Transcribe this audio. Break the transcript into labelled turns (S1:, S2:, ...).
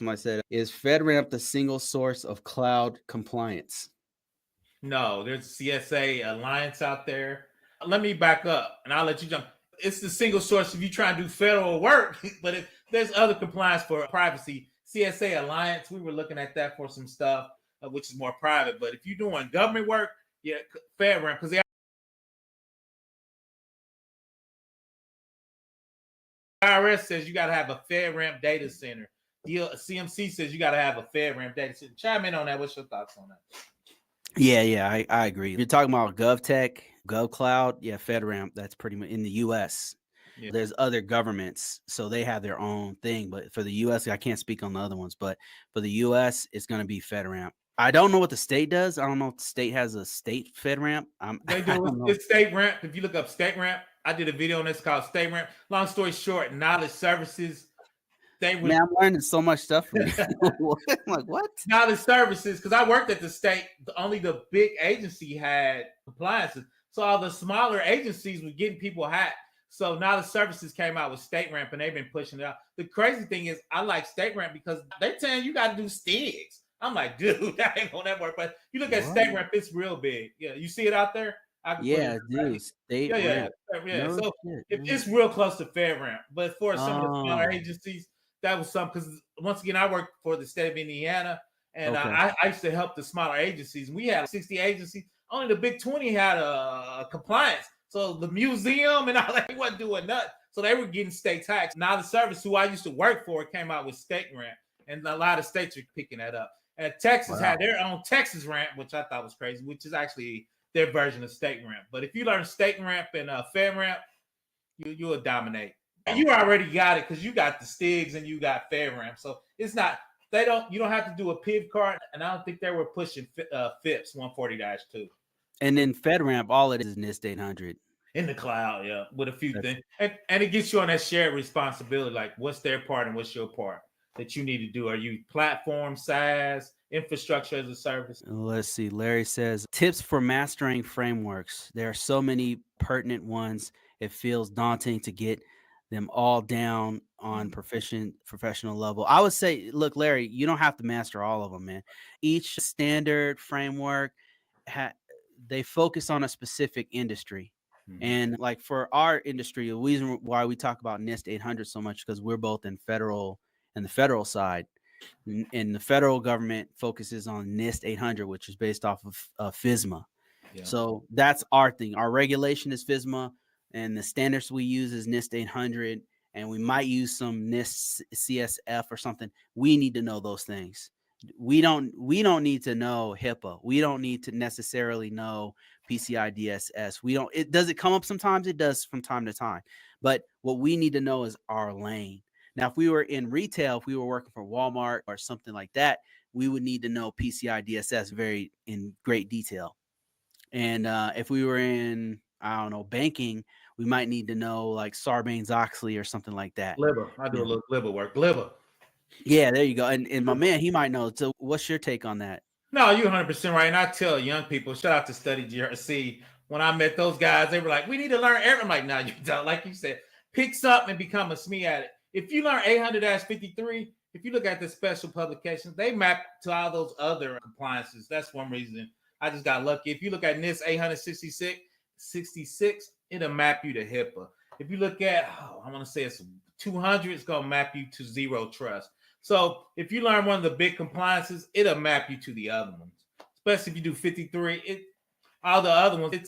S1: Somebody said, is FedRAMP the single source of cloud compliance?
S2: No, there's CSA Alliance out there. Let me back up and I'll let you jump. It's the single source if you try and do federal work, but if there's other compliance for privacy. CSA Alliance, we were looking at that for some stuff, which is more private. But if you're doing government work, yeah, FedRAMP, because the IRS says you got to have a FedRAMP data center. CMC says you got to have a FedRAMP data center. Chime in on that. What's your thoughts on that?
S1: Yeah, I agree. You're talking about GovTech, GovCloud, yeah, FedRAMP, that's pretty much in the US.
S2: Yeah.
S1: There's other governments, so they have their own thing. But for the US, I can't speak on the other ones, but for the US, it's going to be FedRAMP. I don't know what the state does. I don't know if the state has a state FedRAMP.
S2: They do. It's StateRAMP. If you look up StateRAMP, I did a video on this called StateRAMP. Long story short, knowledge services.
S1: Man, I'm learning so much stuff from you. I'm like, what?
S2: Knowledge services, because I worked at the state. Only the big agency had compliances. So all the smaller agencies were getting people hacked. So knowledge services came out with StateRAMP, and they've been pushing it out. The crazy thing is, I like StateRAMP because they're telling you got to do STIGs. I'm like, dude, that ain't gonna work. But you look at StateRAMP, it's real big. Yeah, you see it out there?
S1: Yeah, dude.
S2: Yeah. No, so it's real close to FedRAMP. But for some of the smaller agencies, that was some, because once again, I worked for the state of Indiana, and I used to help the smaller agencies. We had 60 agencies. Only the big 20 had a compliance. So the museum and all that, wasn't doing nothing. So they were getting state tax. Now the service who I used to work for came out with StateRAMP, and a lot of states are picking that up. And Texas had their own Texas ramp, which I thought was crazy, which is actually their version of StateRAMP. But if you learn StateRAMP and FedRAMP, you'll dominate. And you already got it because you got the STIGs and you got FedRAMP. So it's not, you don't have to do a PIV card. And I don't think they were pushing FIPS 140-2.
S1: And then FedRAMP, all it is NIST 800.
S2: In the cloud, yeah, with a few things. And it gets you on that shared responsibility, like what's their part and what's your part that you need to do. Are you platform, SaaS, infrastructure as a service?
S1: Let's see. Larry says, tips for mastering frameworks. There are so many pertinent ones. It feels daunting to get them all down on professional level. I would say, look, Larry, you don't have to master all of them, man. Each standard framework, they focus on a specific industry. And like for our industry, the reason why we talk about NIST 800 so much, because we're both in the federal side, and the federal government focuses on NIST 800, which is based off of FSMA. Yeah. So that's our thing. Our regulation is FSMA, and the standards we use is NIST 800, and we might use some NIST CSF or something. We need to know those things. We don't need to know HIPAA. We don't need to necessarily know PCI DSS. Does it come up sometimes? It does from time to time. But what we need to know is our lane. Now, if we were in retail, if we were working for Walmart or something like that, we would need to know PCI DSS in great detail. And if we were in, I don't know, banking, we might need to know like Sarbanes-Oxley or something like that.
S2: Glibber. I do a little Glibber work. Glibber.
S1: Yeah, there you go. And my man, he might know. So what's your take on that?
S2: No, you're 100% right. And I tell young people, shout out to Study GRC. When I met those guys, they were like, we need to learn everything. I'm like, no, you don't. Like you said, pick something and become a SME at it. If you learn 800-53, if you look at the special publications, they map to all those other compliances. That's one reason I just got lucky. If you look at NIST 866, it'll map you to HIPAA. If you look at, I want to say it's 200, it's going to map you to Zero Trust. So if you learn one of the big compliances, it'll map you to the other ones. Especially if you do 53, all the other ones,